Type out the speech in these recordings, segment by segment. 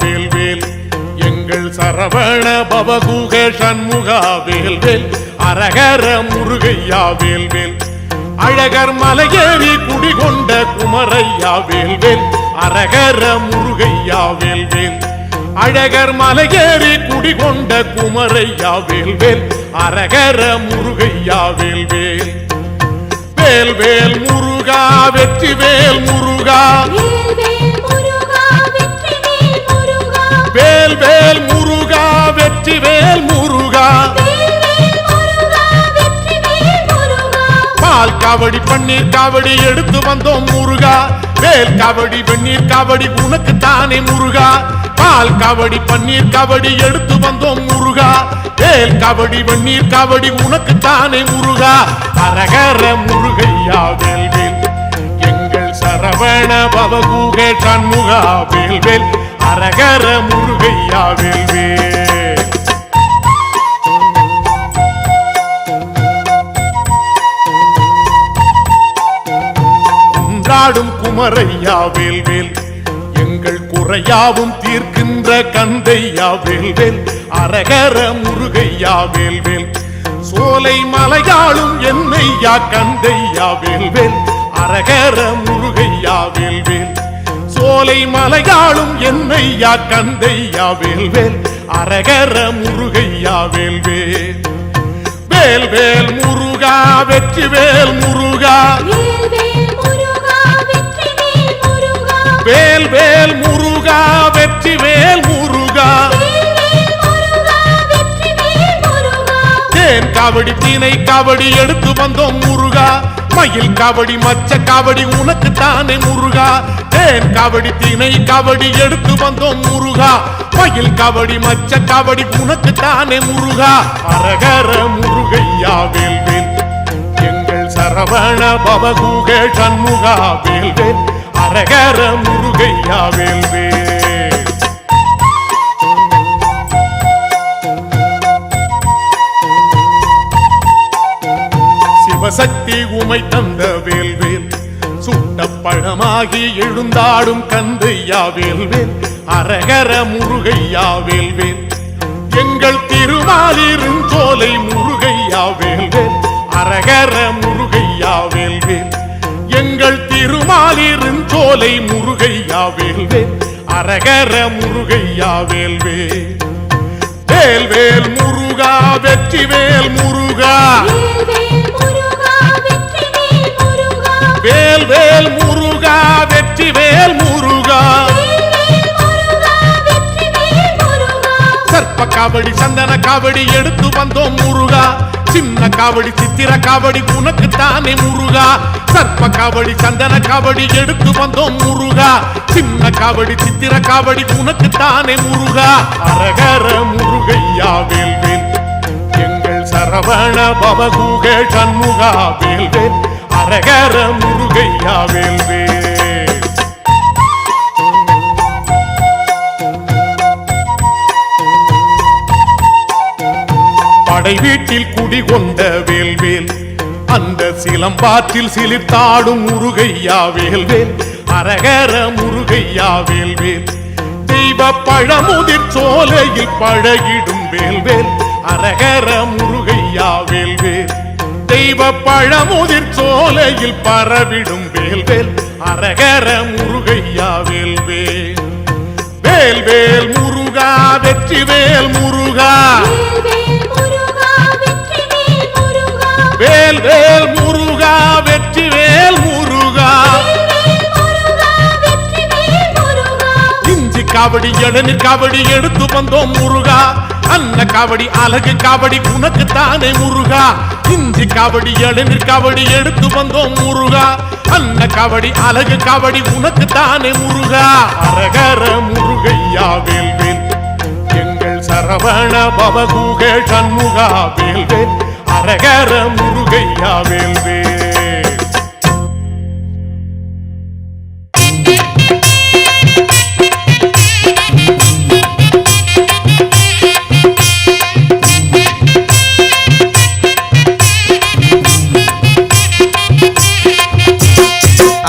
வேல்வேல் எங்கள் சரவண பவகுக சண்முகா வேல்வேல் அரகர முருகையா வேல்வேல் அழகர் மலையேறி குடிகொண்ட குமரையா வேல்வேல் அரகர முருகையா வேல்வேல் அழகர் மலையேறி குடிகொண்ட குமரையா வேல்வேல் அரகர முருகையா வேல்வேல் வேல் வேல் முருகா வெற்றி வேல் முருகா வேல் வேல் முருகா வெற்றி வேல் முருகா பால் காவடி பன்னீர் காவடி எடுத்து வந்தோம் முருகா வேல் காவடி வெந்நீர் காவடி உனக்கு தானே முருகா பால் காவடி பன்னீர் காவடி எடுத்து வந்தோம் முருகா வேல் காவடி வெந்நீர் காவடி உனக்கு தானே முருகா அரகர முருகையா வேல்வேல் எங்கள் சரவண பவகுக சண்முகா வேல்வேல் அரகர முருகையா வேல்வேல் குன்றாடும் குமரையா வேல்வேல் எங்கள் குறையாவும் தீர்க்கின்ற கந்தையா வேல்வேல் அரகர முருகையா வேல்வேல் சோலை மலையாளும் என்னையா கந்தையா வேல்வேல் அரகர முருகையா வேல்வேல் சோலை மலையாளும் என்னையா கந்தையா வேல்வேல் அரகர முருகையா வேல்வேல் வேல் வேல் முருகா வெற்றி வேல் முருகா வேல் வேல் முருகா வெற்றி வேல் முருகா தேன் காவடி தீனை காவடி எடுத்து வந்தோம் முருகா மயில் காவடி மச்ச காவடி உனக்கு தானே முருகா தேன் காவடி தீனை காவடி எடுத்து வந்தோம் முருகா மயில் காவடி மச்ச காவடி உனக்கு தானே முருகா அரகர முருகையா வேல்வேல் எங்கள் சரவண பவகுக சண்முகா வேல்வேல் அரகர முருகையா வேல்வேல் சிவசக்தி உமை தந்த வேல்வேல் சுட்ட பழமாகி எழுந்தாடும் கந்தையா வேல்வேல் அரகர முருகையா வேல்வேல் எங்கள் திருமாலிருஞ்சோலை முருகையா வேல்வேல் அரகர முருகையா வேல்வேல் எங்கள் திருமாலிருஞ்சோலை முருகையா வேல்வேல் அரகர முருகையா வேல்வேல் வேல் வேல் முருகா வெற்றி வேல் முருகா வேல் வேல் முருகா வெற்றி வேல் முருகா சர்ப்ப காவடி சந்தன காவடி எடுத்து வந்தோம் முருகா சின்ன காவடி சித்திர காவடி உனக்கு தானே முருகா சர்ப்ப காவடி சந்தன காவடி எடுத்து வந்தோம் முருகா சின்ன காவடி சித்திர காவடி உனக்கு தானே முருகா அரகர முருகையா வேல்வேல் எங்கள் சரவண பவகுக சண்முகா வேல்வேல் அரகர முருகையா வேல்வேல் படை வீட்டில் குடிகொண்ட வேல்வேல் அந்த சிலம்பாற்றில் சிலிர்த்தாடும் முருகையா வேல்வேல் அரகர முருகையா வேல்வேல் தெய்வ பழமுதிர் சோலையில் பழகிடும் வேல்வேல் அரகர முருகையா வேல்வேல் தெய்வ பழமுதிர் சோலையில் பரவிடும் வேல்வேல் அரகர முருகையா வேல்வேல் வேல் வேல் முருகா வெற்றி வேல் முருகா வேல் வேல் முருகா வெற்றி வேல் முருகா இஞ்சி காவடி இளநீர் காவடி எடுத்து வந்தோம் முருகா அன்ன காவடி அழகு காவடி உனக்கு தானே முருகா இஞ்சி காவடி இளநீர் காவடி எடுத்து வந்தோம் முருகா அன்ன காவடி அழகு காவடி உனக்கு தானே முருகா அரகர முருகையா வேல்வேல் எங்கள் சரவண பவகுக சண்முகா வேல்வேல் அரகர முருகையா வேல்வேல்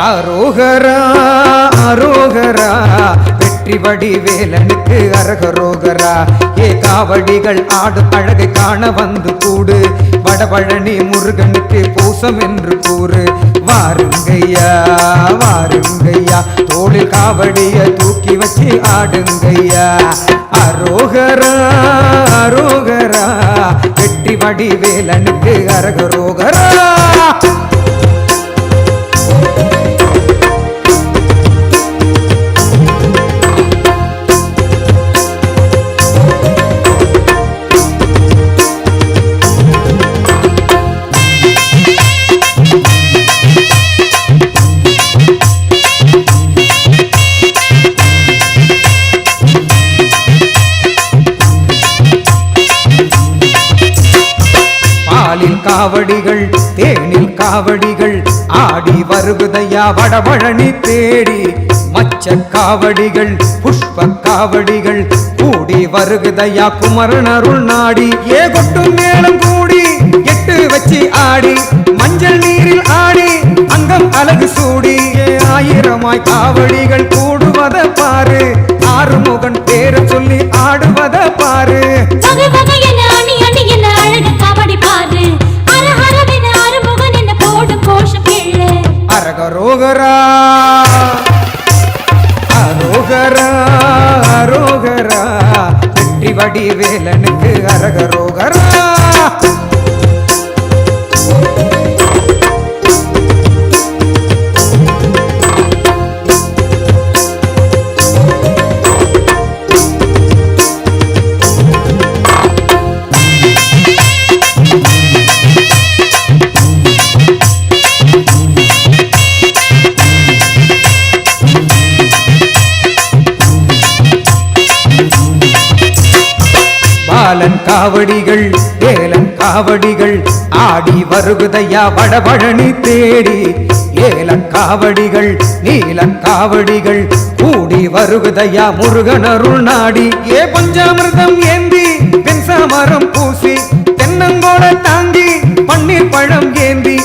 அரோகரா அரோகரா வெற்றி வெற்றி வடிவேலனுக்கு அரகரோகரா. ஏ காவடிகள் ஆடும் அழகை காண வந்து கூடு, வடபழனி முருகனுக்கு பூசம் என்று கூறு. வாருங்கய்யா வாருங்கய்யா, தோளில் காவடிய தூக்கி வச்சு ஆடுங்கய்யா. அரோகரா அரோகரா, வெற்றி வடிவேலனுக்கு அரகரோகரா. காவடிகள் தேனில் காவடிகள் ஆடி வருகுதையா வடபழனி தேடி. மச்ச காவடிகள் புஷ்ப காவடிகள் கூடி வருகுதையா குமரன் அருள் நாடி. ஏ கொட்டும் மேளம் கூடி எட்டு வச்சு ஆடி, மஞ்சள் நீரில் ஆடி அங்கம் அழகு சூடி. ஆயிரமாய் காவடிகள் கூடுவத பாரு, ஆறுமுகன் பேரை சொல்லி ஆடுவத பாரு. அரகரோகரா அரோகரா அரோகரா, வெற்றி வடிவேலனுக்கு அரகரோகரா. காவடிகள் ஏலன் காவடிகள் ஆடி வருகுதையா வடபழனி தேடி. ஏலன் காவடிகள் நீலன் காவடிகள் கூடி வருகுதையா முருகன் அருள் நாடி. ஏ பஞ்சாமிர்தம் ஏந்தி பென்சாமரம் பூசி, தென்னங்கோட தாங்கி பன்னீர் பழம் ஏந்தி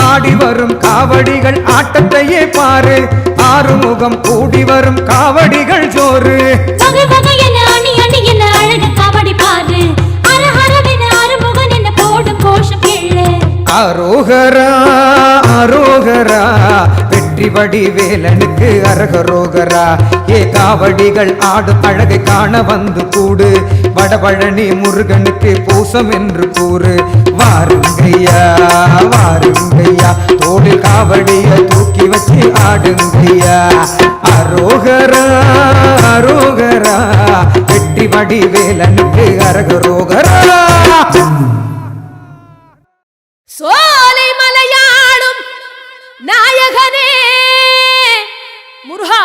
ஆடி வரும் காவடிகள் ஆட்டத்தையே பாரு. ஆறுமுகம் கூடி வரும் காவடிகள் ஜோறு. அரோகரா அரோகரா, வெற்றி வடிவேலனுக்கு அரகரோகரா. ஏ காவடிகள் ஆடும் அழகை காண வந்து கூடு, வடபழனி முருகனுக்கு பூசம் என்று கூறு. வாருங்கய்யா வாருங்கய்யா, தோளில் காவடிய தூக்கி வச்சு ஆடுங்கய்யா. அரோகரா அரோகரா, வெற்றி வடிவேலனுக்கு அரகரோகரா. சோலை மலையாடும் நாயகனே முருகா,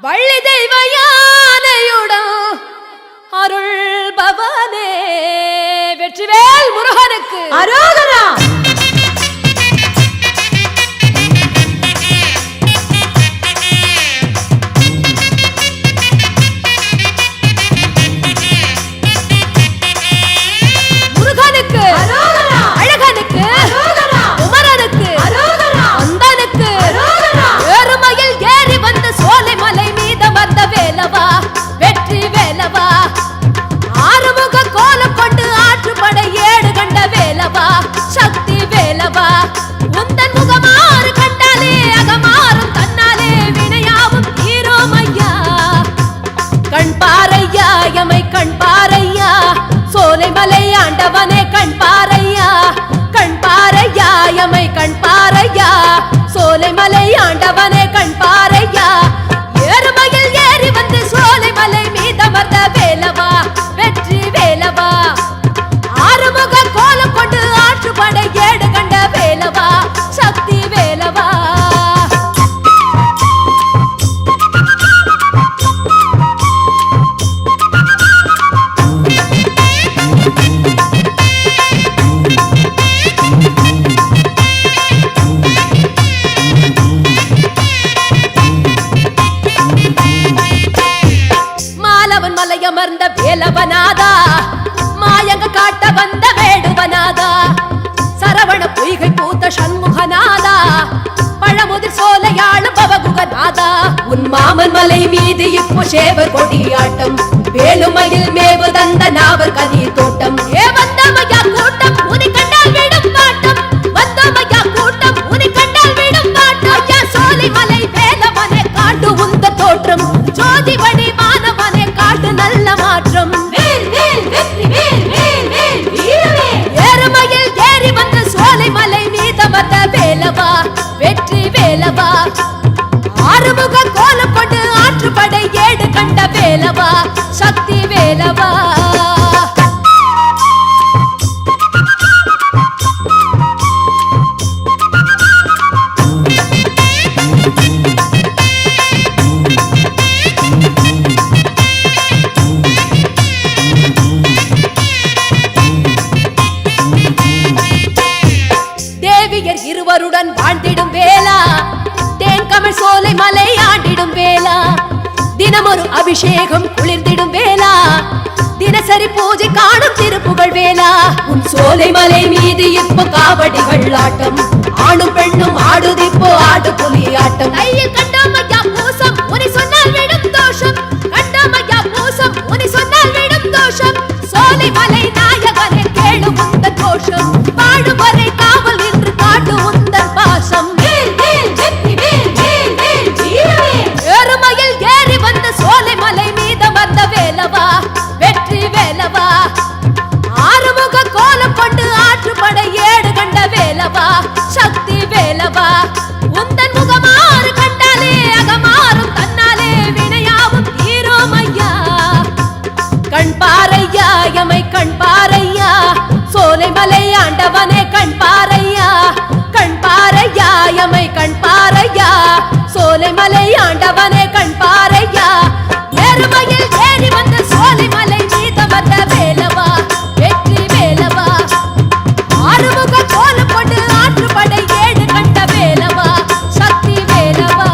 வள்ளி தெய்வ யானையுடன் அருள் பவனே, வெற்றிவேல் முருகனுக்கு அரோகரா. ஆண்டவனே கண் பாரையா, கண் பாரையா, எமை கண் பாரையா. சோலை மலை ஆண்டவனே கண் பாரையா, ஏறுமையில் ஏறி வந்து சோலை மலை மீதமர்ந்த வேலவா, வெற்றி வேலவா. ஆறுமுக கோலம் கொண்டு ஆற்றுப்படை ஏடு கண்ட வேலவா, சக்தி வேலவா. அமர்ந்த வேலவனாதா, மாயங்க காட்ட வந்த வேடுவனாதா, சரவண பொய்கை பூத்த சண்முகநாதா, பழமுதிர் சோலையாளு பவகுகநாதா. உன் மாமன் மலை மீது இப்போ சேவர் கொடியாட்டம் வேலுமையில் மேவு தந்த நாவர் கதிர் தோட்டம் ஏ வந்தமையா கூட்டம் உனி கண்டால் விடும் பாட்டம் வந்தமையா கூட்டம் உனி கண்டால் விடும் பாட்டம் ஐயா சோலை மலை வேலவனே காட்டு உந்த தோற்றம் ஜோதி வடி மானவனே காட்டு நல்ல மாற்றம் ஏறுமையில் ஏறி வந்த சோலை மலை மீதமர்ந்த வேலவா வெற்றி வேலவா ஆறுமுக கோலம் கொண்டு ஆற்றுப்படை ஏடு கண்ட வேலவா சக்தி வேலவா தேவியர் இருவருடன் வாழ்ந்திடும் வேளா தேன்கமழ் சோலை மலை ஆண்டிடும் வேளா தினமொரு அபிஷேகம் குளிர்ந்திடும் வேளா தினசரி பூஜை காணும் திருப்புகழ் வேளா உன் சோலை மலை மீது இப்போ காவடிகள் ஆட்டம் ஆணும் பெண்ணும் ஆடுதிப்போ ஆடு புலி ஆட்டம் கையில் கண்டாமையா பூசம் உனி சொன்னால் விடும் தோஷம் கண்டாமையா பூசம் உனி சொன்னால் விடும் தோஷம் சோலை மலை நாயகனே கேளு உந்த கோஷம் பாடுவரை காவல் என்று காட்டு உந்தன் பாசம் ஏறுமையில் ஏறி வந்த சோலை மலை மீதமர்ந்த வேலவா வெற்றி வேலவா ஆறுமுக கோலம் கொண்டு ஆற்றுப்படை ஏடு கண்ட வேலவா சக்தி வேலவா உந்தன் முகமாறு கண்டாலே அகமாறும் தன்னாலே வினையாவும் தீரோமையா கண் பாரையா எமை கண் பாரையா சோலை மலை ஆண்டவனே கண் பாரையா கண் பாரையா எமை கண் பாரையா சோலை மலை ஆண்டவனே கண் பாரையா ஏறுமையில் ஏறி வந்த சோலை மலை மீதமர்ந்த வேலவா வெற்றி வேலவா ஆறுமுக கோலம் கொண்டு ஆற்றுப்படை ஏடு கண்ட வேலவா சக்தி வேலவா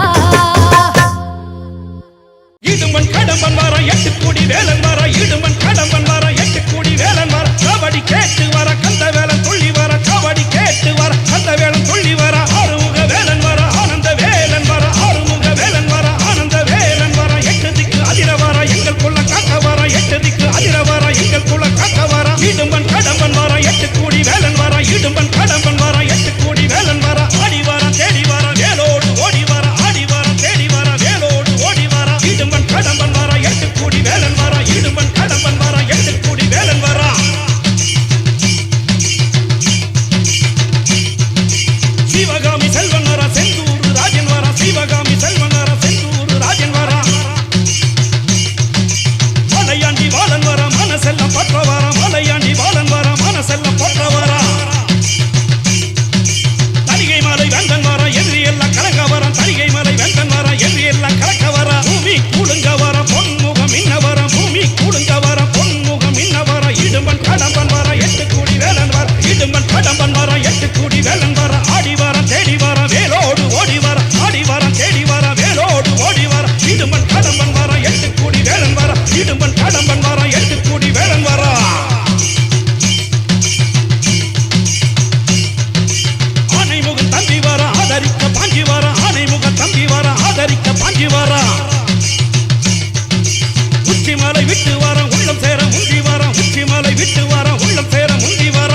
இடுமன் கடம்பன் வர 8 கோடி வேலன் வர இடுமன் கடம்பன் வர 8 கோடி வேலன் வர கபடி கேட்டு வர கந்த வேலன் துள்ளி வர கபடி கேட்டு வர கந்த வேலன் துள்ளி வர ஆறுமுக வேலன் வர ஆனந்த வேலன் வர ஆறுமுக வேலன் வர ஆனந்த வேலன் வர 8 திக்கு அதிர வர எங்கள் குல காக்க வர 8 திக்கு அதிர வர எங்கள் குல காக்க வர இடுமன் கடம்பன் வர 8 கோடி வேலன் வர இடுமன் கடம்பன் வர 8 கோடி வேலன் வர ஆடி வர தேடி வர வேலோடு ஓடி வர ஆடி வர தேடி வர வேலோடு ஓடி வர இடுமன் கடம்பன் வர 8 கோடி வேலன் வர இடுமன் கடம்பன் வர 8 கோடி வேலன் வர சிவகாமி செல்வன் வர செந்தூர் ராஜன் வர சிவகாமி செல்வன் வர செந்தூர் ராஜன் வர மலையாண்டி வாழன் வர மனசெல்லாம் பற்ற வர மலையாண்டி வாழன் வர மனசெல்லாம் பற்ற வர தலிகை மலை வெந்தன் வர எதிரி எல்லாம் கலங்க வர தலிகை மலை வெந்தன் வர எதிரி எல்லாம் கலக்க வர பூமி கூடுங்க வர பொன்முகம் இன்ன வர பூமி கூடுங்க வர பொன்முகம் இன்ன வர இடும்பன் கடம்பன் வர 8 கோடி வேலன் வர இடும்பன் கடம்பன் வர 8 கோடி வேலன் வர ஆடி வர தேடி வர வேலோடு ஓடி வர ஆடி வர தேடி வர வேலோடு ஓடி வர இடும்பன் கடம்பன் வர 8 கோடி வேலன் வர இடும்பன் கடம்பன் வர 8 கோடி வேலன் வர ஆனைமுகன் தம்பி வர ஆதரிக்க பாஞ்சி வர ஆனைமுகன் தம்பி வர ஆதரிக்க பாஞ்சி வர உச்சி மலை விட்டு வர உள்ளம் சேர முந்தி வர உச்சி மலை விட்டு வர உள்ளம் சேர முந்தி வர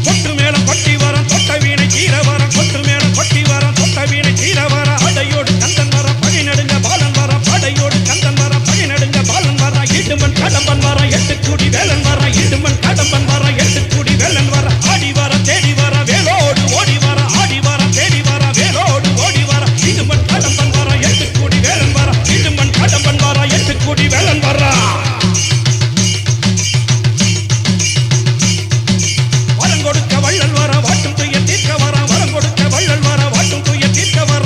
கொட்டு மேளம் கொட்டி வர தொட்ட வீணை கீர வர கொட்டு மேளம் கொட்டி வர தொட்ட வீணை கீர வர படையோடு கந்தன் வர பழி நடுங்க பாலன் வர படையோடு கந்தன் வர பழி நடுங்க பாலன் வர இடுமன் கடம்பன் வர 8 கோடி வேலன் வர இடுமன் கடம்பன் வர 8 கோடி வேலன் வர ஆடி வர தேடி வர வேலோடு ஓடி வர ஆடி வர தேடி வர வேலோடு ஓடி வர இடுமன் கடம்பன் வர 8 கோடி வேலன் வர இடுமன் கடம்பன் வர 8 கோடி வேலன் வர வரம் கொடுக்க வள்ளல் வர வாட்டும் துய தீர்க்க வர வரம் கொடுக்க வள்ளல் வர வாட்டும் துய தீர்க்க வர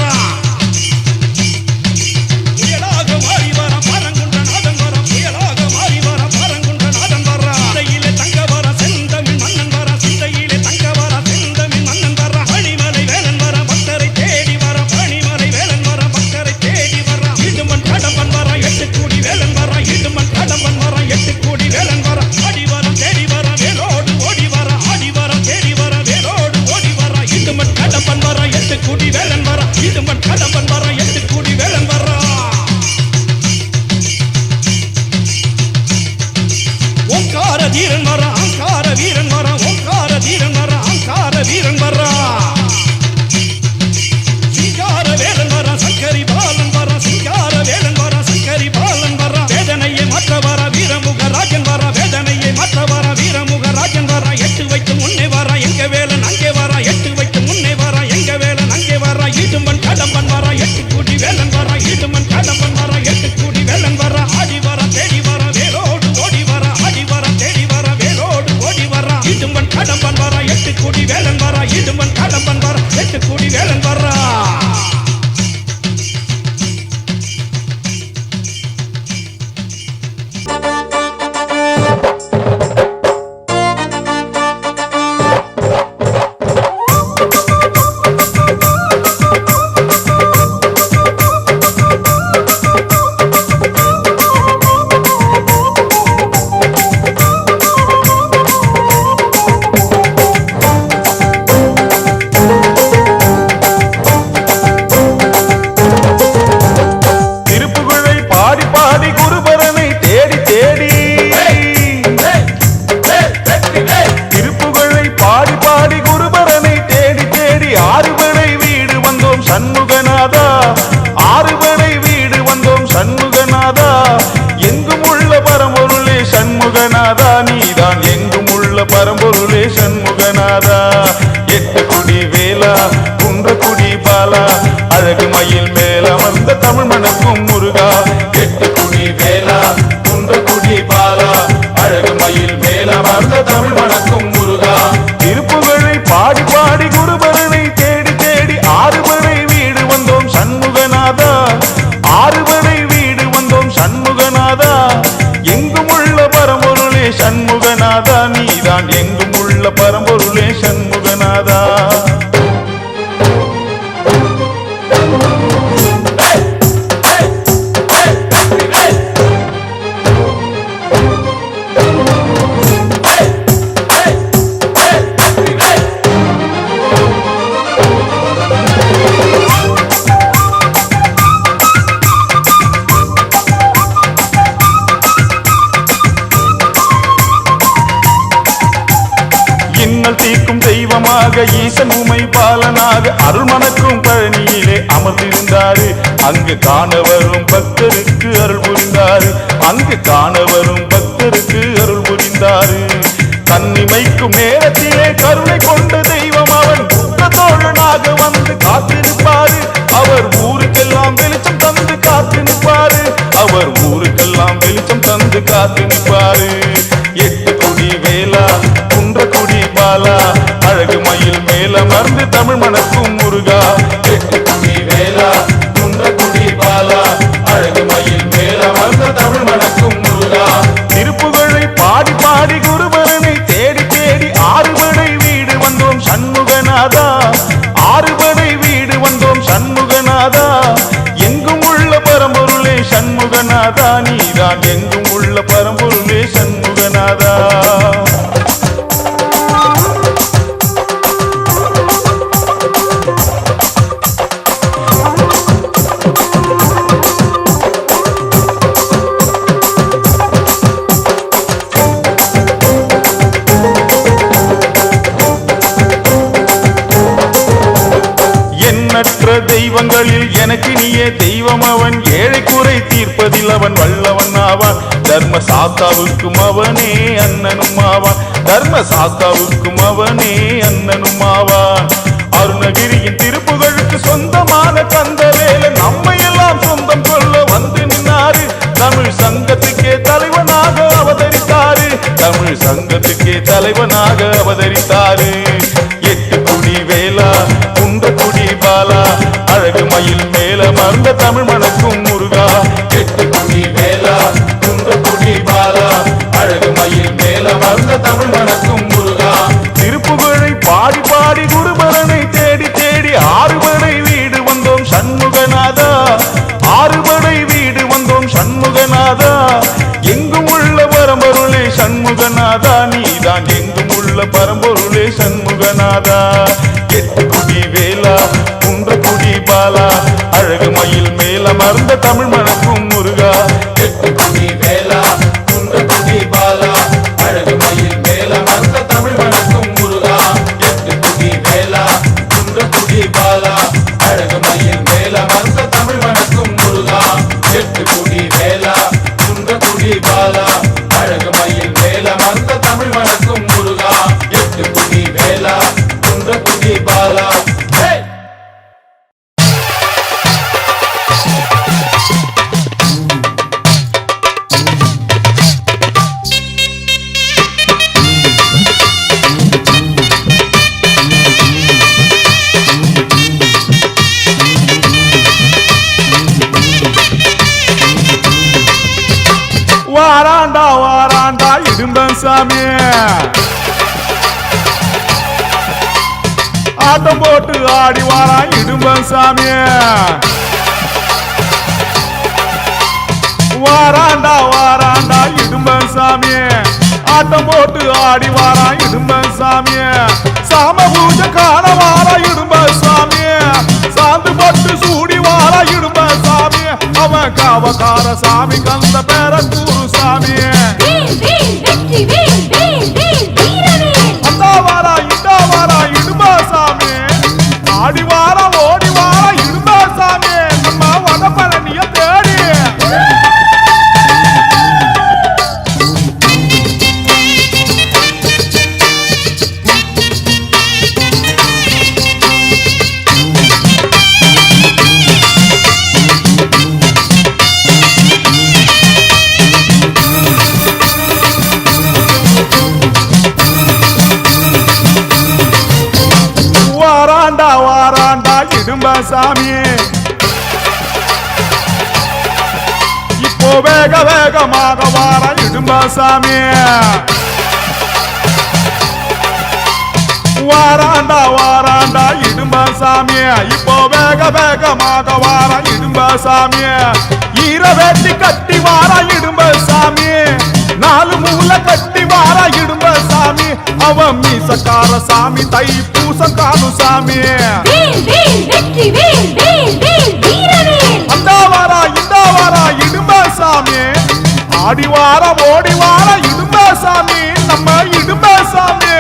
புயலாக மாறி வர பரங்குன்ற நாதன் வர புயலாக மாறி வர பரங்குன்ற நாதன் வர சண்முகநாதா நீதான் எங்கும் உள்ள பரம்பொருளே சண்முகநாதா எட்டு குடி வேலா குன்றக்குடி பாலா அழகு மயில் மேல் அமர்ந்த தமிழ் மணக்கும் முருகா எட்டு குடி வேலா குன்றக்குடி பாலா அழகு மயில் மேல் அமர்ந்த தமிழ் மணக்கும் முருகா திருப்புகழை பாடி பாடி குருபரனை தேடி தேடி ஆறுபடை வீடு வந்தோம் சண்முகநாதா ஆறுபடை வீடு வந்தோம் சண்முகநாதா எங்கும் உள்ள பரம்பொருளே சண்முகநாதா நீதான் எங்கும் உள்ள பரம்பொருளே சண்முகநாதா தீர்க்கும் தெய்வமாக ஈசன் உமை பாலனாக அருள்மணக்கும் பழனியிலே அமர்ந்திருந்தாரு அங்கு காண வரும் பக்தருக்கு அருள் புரிந்தாரு அங்கு காண வரும் பக்தருக்கு அருள் புரிந்தாரு தன்னிமைக்கும் நேரத்திலே கருணை கொண்ட தெய்வம் அவன் தோழனாக வந்து காத்திருப்பாரு அவர் ஊருக்கெல்லாம் வெளிச்சம் தந்து காத்து நிற்பாரு அவர் ஊருக்கெல்லாம் வெளிச்சம் தந்து காத்து நிற்பாரு எட்டு குடி வேலா குன்றக்குடி பாலா அழகு மயில் மேல மறந்து தமிழ் மணக்கும் முருகா எட்டு குடி வேலா குன்றக்குடி பாலா அழகு மயில் மேல மறந்த தமிழ் மணக்கும் முருகா திருப்புகழை பாடி பாடி குருபரனை தேடி தேடி ஆறுபடை வீடு வந்தோம் சண்முகநாதா ஆறுபடை வீடு வந்தோம் சண்முகநாதா எங்கும் உள்ள பரம்பொருளே சண்முகநாதா நீதான் எங்கும் உள்ள பரம்பொருளே சண்முகநாதா தெய்வங்களில் எனக்கு நீயே தெய்வம் அவன் ஏழை குறை தீர்ப்பதில் அவன் வல்லவன் ஆவான் தர்ம சாஸ்தாவுக்கும் அவனே அண்ணனும் ஆவான் தர்ம சாஸ்தாவுக்கும் அவனே அண்ணனும் ஆவான் அருணகிரியின் திருப்புகழுக்கு சொந்தமான கந்தவேலன் நம்மையெல்லாம் சொந்தம் கொள்ள வந்து நின்னாரு தமிழ் சங்கத்துக்கே தலைவனாக அவதரித்தாரு தமிழ் சங்கத்துக்கே தலைவனாக அவதரித்தாரு எட்டு குடி வேலா குன்றக்குடி பாலா அழகு மயில் மேல மறந்த தமிழ் மணக்கும் முருகா எட்டு குடி வேலா குன்றக்குடி பாலா அழகு மயில் மேல மறந்த தமிழ் மணக்கும் முருகா திருப்புகழை பாடி பாடி குருபரனை தேடி தேடி ஆறுபடை வீடு வந்தோம் சண்முகநாதா ஆறுபடை வீடு வந்தோம் சண்முகநாதா எங்கும் உள்ள பரம்பொருளே சண்முகநாதா நீதான் எங்கும் உள்ள பரம்பொருளே சண்முகநாதா எட்டு குடி வேலா குன்றக்குடி பாலா அழகு மயில் மேல மறந்த தமிழ் மணக்கும் முருகா எட்டு குடி வேலா குன்றக்குடி பாலா அழகு மயில் மேல மறந்த தமிழ் மணக்கும் முருகா எட்டு குடி வேலா குன்றக்குடி பாலா அழகு மயில் மேல மறந்த தமிழ் மணக்கும் முருகா எட்டு குடி வேலா குன்றக்குடி பாலா அழகு மயில் மேல மறந்த தமிழ் மணக்கும் முருகா எட்டு குடி வேலா குன்றக்குடி பாலா வாராண்டா வாராண்டா இடும்பன் சாமி ஆட்டம் போட்டு ஆடி வாரான் இடும்பன் சாமி வாராண்டா வாராண்டா இடும்பன் சாமி ஆட்டம் போட்டு ஆடி வாரான் இடும்பன் சாமி சாம பூஜை காண வாரா இடும்பன் சாமி சாந்து போட்டு சூடி வாரா இடும்பன் சாமி அவன் காவக்கார சாமி கந்த பேர கூறு சாமி அந்த வாரா இந்த வாரா இடும்பா சாமி ஆடி வாரா ஓடி வாரா இடும்பா சாமி நம்ம வடபழனிய தேடி இடும்ப சாமி இப்போ வேக வேகமாக வார இடும்ப சாமி வாராண்டா இடும்ப சாமி இப்போ வேக வேகமாக வார இடும்ப சாமி ஈர வேட்டி கட்டி வார இடும்ப சாமி நாலு மூல கட்டி வார இடும்ப சாமி அவன் மீசக்கார சாமி தை பூசம் காணும் சாமி அந்த வாரா இடும்ப சாமி ஆடி வார ஓடி வார இடும்ப சாமி நம்ம இடும்ப சாமி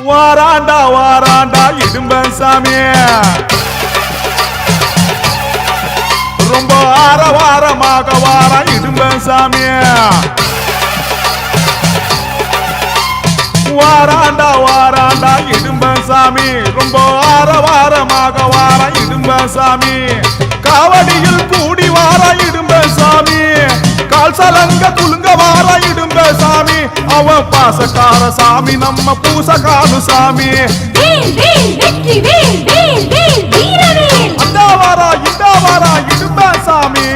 வாராண்டா இடும்ப சாமி ரொம்ப ஆரவாரமாக வார இடும்ப சாமி வாராண்டா இடும்ப சாமி ரொம்ப ஆரவாரமாக வார இடும்ப சாமி காவடியில் கூடி வார இடும்ப சாமி கால் சலங்க குலுங்க வார இடும்ப சாமி அவன் பாசக்கார சாமி நம்ம பூசக்காரு சாமி அந்த வாரா இடும்ப சாமி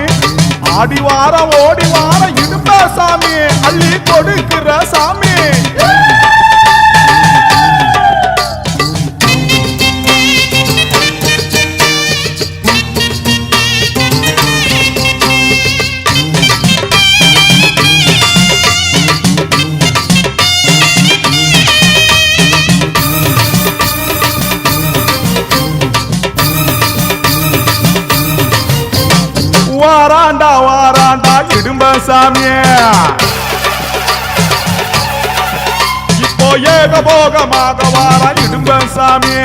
ஆடி வார ஓடி வார இடும்ப சாமி அள்ளி கொடுக்கிற சாமி வாராண்டா இடும்ப சாமி இப்போ ஏகபோகமாக வார இடும்ப சாமி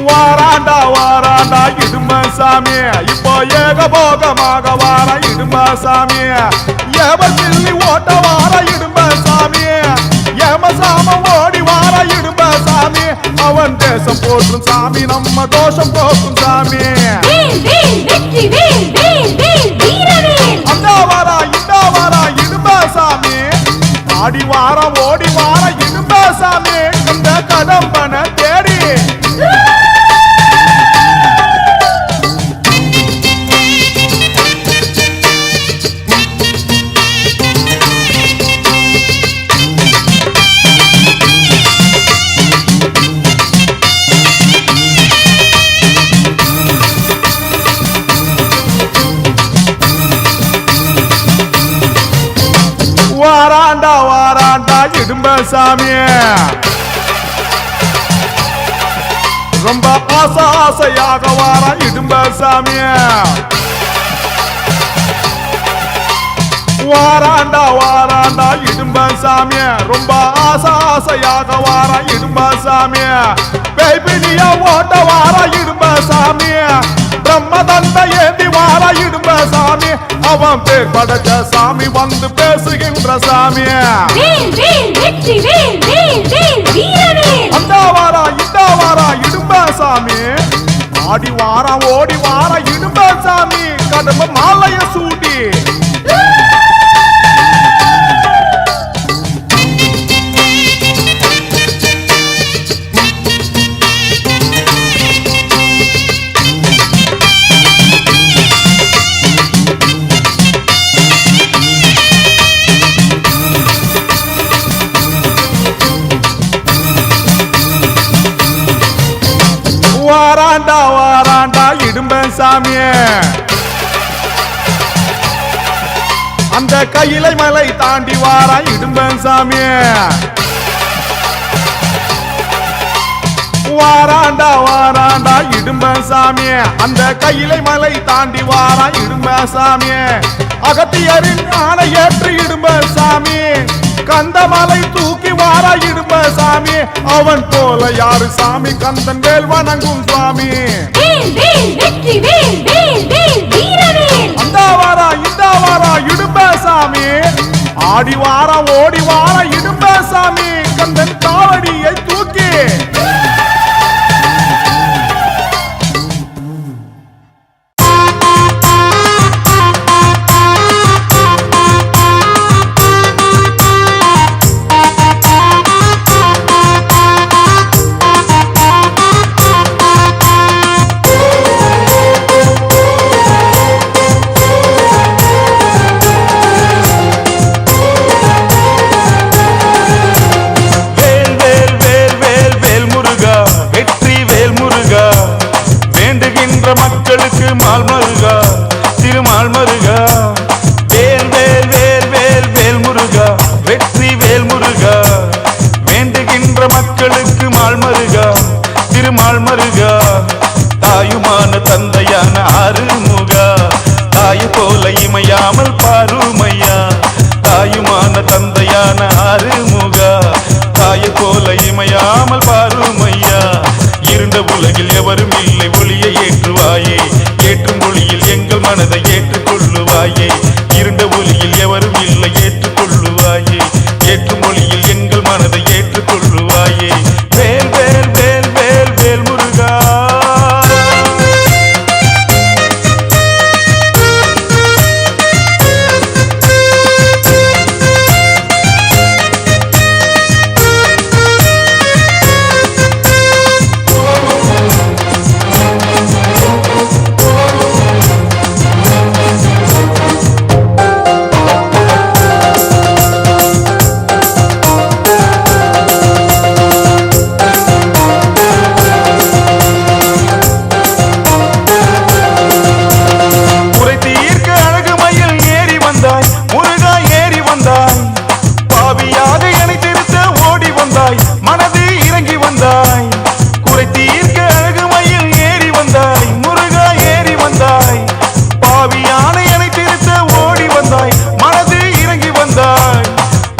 வாராண்டா இடும்ப சாமி இப்போ ஏகபோகமாக வார இடும்ப சாமி ஏம சில்லி ஓட்ட வார இடும்ப சாமி ஏம சாம ஓடி வார இடும்ப சாமி அவன் தேசம் போற்றும் சாமி நம்ம தோஷம் போக்கும் சாமி அந்த வாரா இடும்ப சாமி ஆடி வார ஓடி வார இடும்ப சாமி அந்த கதம்பன தேடி வாராண்டா இடும்ப சாமி ரொம்ப ஆசையாக வார இடும்ப சாமி வாராண்டா இடும்ப சாமி ரொம்ப ஆசையாக வார இடும்ப சாமி பேய்பினியா ஓட்ட வார இடும்ப சாமி பிரம்மதண்ட ஏந்தி வார இடும்ப சாமி அவன் பேர் படைச்ச சாமி வந்து பேசுகின்ற சாமி அந்த வாரா இடும்ப சாமி ஆடி வார ஓடி வார இடும்ப சாமி கடும மாலைய சூடி வாராண்டா இடும்ப சாமி அந்த கையிலை மலை தாண்டி வார இடும்ப சாமி வாராண்டா இடும்ப சாமி அந்த கையிலை மலை தாண்டி வார இடும்ப சாமி அகத்தியரின் ஆணை ஏற்று இடும்ப சாமி கந்தமலை தூக்கி வார இடும்ப சாமி அவன் போல யாரு சாமி கந்தன் வேல் வணங்கும் சுவாமி அந்த வாரா இடும்ப சாமி ஆடி வார ஓடி வார இடும்ப சாமி கந்தன் காவடி திருமால் மருகா திருமால் மருகா வேல் வேல் வேல் வேல் வேல் முருகா வெற்றி வேல் முருகா வேண்டுகின்ற மக்களுக்கு மால் மருகா திருமால் மருகா தாயுமான தந்தையான அருள்முகா தாய் போல இமையாமல் பாருமையா தாயுமான தந்தையான அருள்முகா தாய் போல இமையாமல் பாருமையா இருண்ட உலகில் எவரும் இல்லை ஒளியை ஏற்றுவாயே ஏற்றும் ஒளியில் எங்கள் மனதை ஏற்றுக்கொள்ளுவாயே இருண்ட ஒளியில் எவரும் இல்லை ஏற்றுக்கொள்ளுவாயே ஏற்றும் ஒளியில் எங்கள் மனதை ஏற்றுக்கொள்ளுவாயே வேல் வேல் வேல் வேல் வேல் முருகா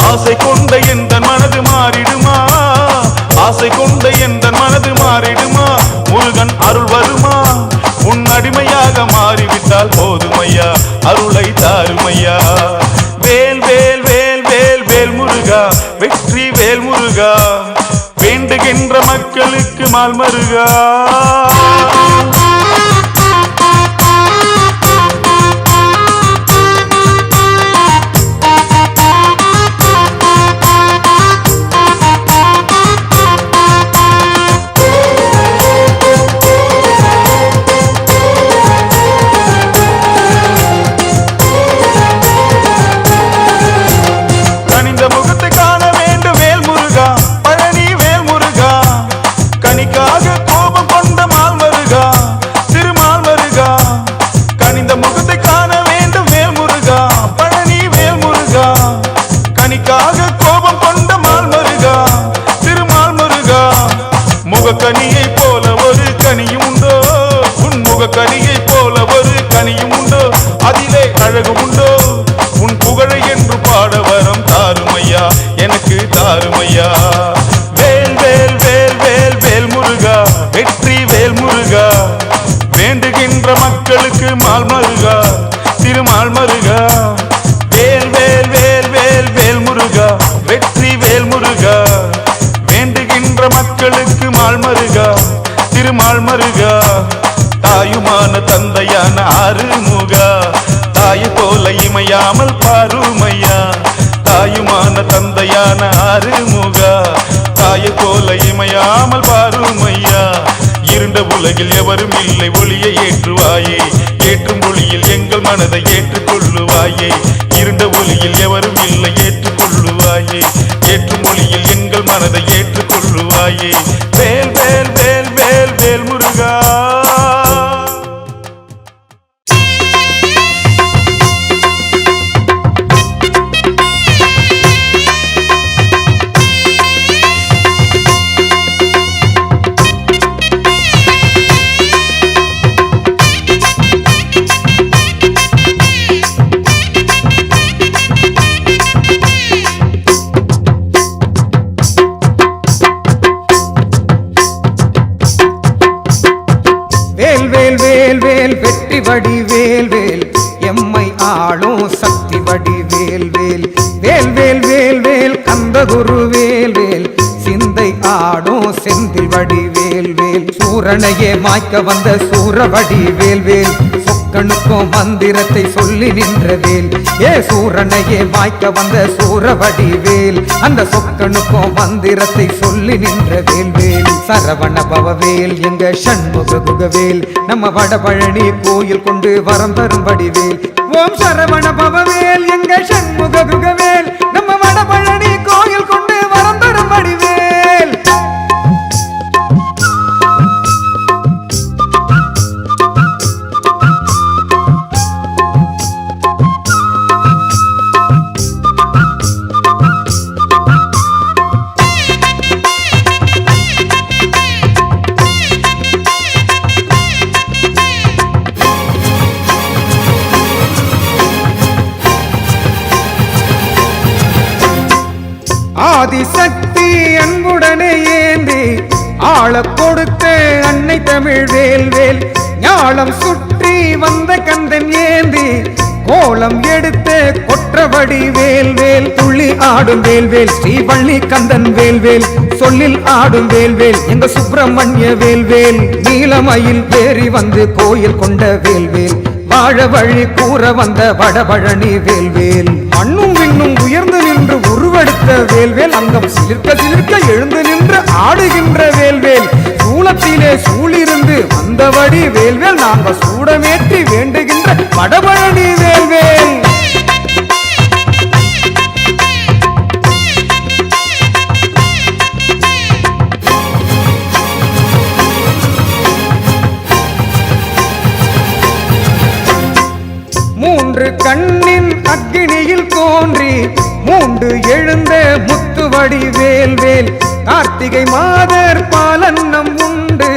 ஆசை கொண்ட எந்த மனது மாறிடுமா ஆசை கொண்ட எந்த மனது மாறிடுமா முருகன் அருள் வருமா உன் அடிமையாக மாறிவிட்டால் போதுமையா அருளை தாருமையா வேல் வேல் வேல் வேல் வேல் முருகா வெற்றி வேல் முருகா வேண்டுகின்ற மக்களுக்கு மால் மருகா முகக்கனியை போல ஒரு கனியும் உண்டோ உன் முகக்கனியை போல ஒரு கனியும் உண்டோ அதிலே அழகு உண்டோ உன் புகழை என்று பாட வரம் தாருமையா எனக்கு தாருமையா வேல் வேல் வேல் வேல் வேல் முருகா வெற்றி வேல் முருகா வேண்டுகின்ற மக்களுக்கு மால் மருகா திருமால் மருகா வேல் வேல் வேல் வேல் வேல் முருகா வெற்றி வேல் முருகா வேண்டுகின்ற மக்களுக்கு மால் மருகா திருமால் மருகா தாயுமான தந்தையான அருள்முகா தாய் போல இமையாமல் பாருமையா தாயுமான தந்தையான அருள்முகா தாய் போல இமையாமல் பாருமையா இருண்ட உலகில் எவரும் இல்லை ஒளியை ஏற்றுவாயே ஏற்றும் ஒளியில் எங்கள் மனதை ஏற்றுக்கொள்ளுவாயே இருண்ட ஒளியில் எவரும் இல்லை ஏற்றுக்கொள்ளுவாயே ஏற்றும் ஒளியில் எங்கள் மனதை ஏற்றுக்கொள்ளுவாயே வேல் வேல் வேல் வேல் வேல் முருகா வெற்றி வடி வேல் வேல் எம்மை ஆளும் சக்தி வடி வேல் வேல் வேல் வேல் வேல் வேல் கந்தகுரு வேல் வேல் சிந்தை ஆடும் செந்தில் வடி வேல் வேல் சூரனையே மாய்க்க வந்த சூரவடி வேல் வேல் சொக்கனுக்கும் மந்திரத்தை சொல்லி நின்ற வேல் சூரனையே மாய்க்க வந்த சூரவடி வேல் அந்த சொக்கனுக்கும் மந்திரத்தை சொல்லி நின்ற வேல் வேல் சரவண பவவேல் எங்க சண்முக குகவேல் நம்ம வடபழனி கோயில் கொண்டு வரம் தரும் வடிவேல் ஓம் சரவண பவவேல் எங்க சண்முக குகவேல் நம்ம வடபழனி கோயில் கொண்டு வரம் தரும் வடிவேல் ஆதிசக்தி அன்புடனே ஏந்தி ஆள கொடுத்த அன்னை தமிழ் வேல்வேல் ஞாலம் சுற்றி வந்த கந்தன் ஏந்தி கோலம் எடுத்த கொற்றவடி வேல்வேல் துள்ளி ஆடும் வேல்வேல் ஸ்ரீவள்ளி கந்தன் வேல்வேல் சொல்லில் ஆடும் வேல்வேல் எங்க சுப்பிரமணிய வேல்வேல் நீலமயில் ஏறி வந்து கோயில் கொண்ட வேல்வேல் வாழ வழி கூற வந்த வடபழனி வேல்வேல் மண்ணும் விண்ணும் உயர்ந்து நின்று உருவெடுத்த வேல்வேல் அங்கம் சிலிர்க்க சிலிர்க்க எழுந்து நின்று ஆடுகின்ற வேல்வேல் சூளத்திலே சூழிருந்து வந்தபடி வேல்வேல் நாங்க சூடமேற்றி வேண்டுகின்ற வடபழனி வேல்வேல் மூன்று கண்ணின் அக்கினியில் தோன்றி மூண்டு எழுந்த முத்துவடி வேல்வேல் கார்த்திகை மாதர் பாலன்னம் உண்டு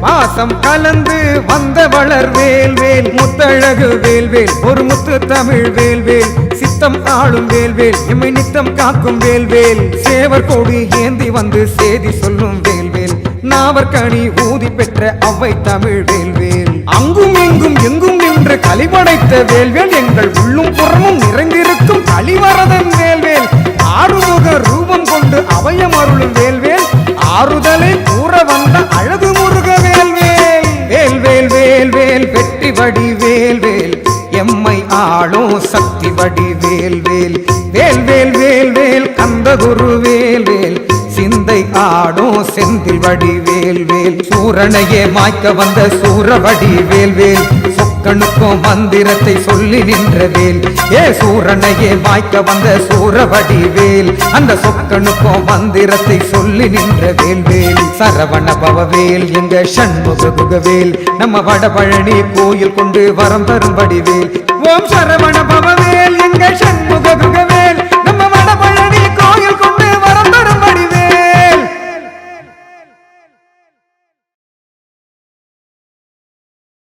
பாசம் கலந்து வந்த வளர் வேல்வேல் முத்தழகு வேல்வேல் ஒரு முத்து தமிழ் வேல்வேல் சித்தம் ஆளும் வேல்வேல் எம்மை நித்தம் காக்கும் வேல்வேல் சேவர் கோடி ஏந்தி வந்து சேதி சொல்லும் வேல்வேல் நாவற்கனி ஊதி பெற்ற அவ்வை தமிழ் வேல்வேல் அங்கும் எங்கும் எங்கும் நின்று கலிபடைத்த வேல்வேல் எங்கள் உள்ளும் புறமும் நிறைந்திருக்கும் கலிவரதன் வேல்வேல் ஆறுமுக ரூபம் கொண்டு அபயம் அருளும் வேல்வேல் ஆறுதலை கூற வந்த அழகு முருக வேல்வேல் வேல்வேல் வேல்வேல் வெற்றி வடி வேல்வேல் எம்மை ஆளும் சக்தி வடி வேல்வேல் வேல்வேல் வேல்வேல் கந்தகுரு வேல்வேல் சிந்தை ஆடும் செந்தில் வடி வேல்வேல் சூரனையே மாய்க்க வந்த சூரவடி வேல்வேல் சொக்கனுக்கும் மந்திரத்தை சொல்லி நின்ற வேல் ஏ சூரனையே மாய்க்க வந்த சூரவடி வேல் அந்த சொக்கனுக்கும் மந்திரத்தை சொல்லி நின்ற வேல்வேல் சரவண பவவேல் எங்க சண்முக குகவேல் நம்ம வடபழனி கோயில் கொண்டு வரம் தரும் வடிவேல் ஓம் சரவண பவவேல் எங்க சண்முக குகவேல்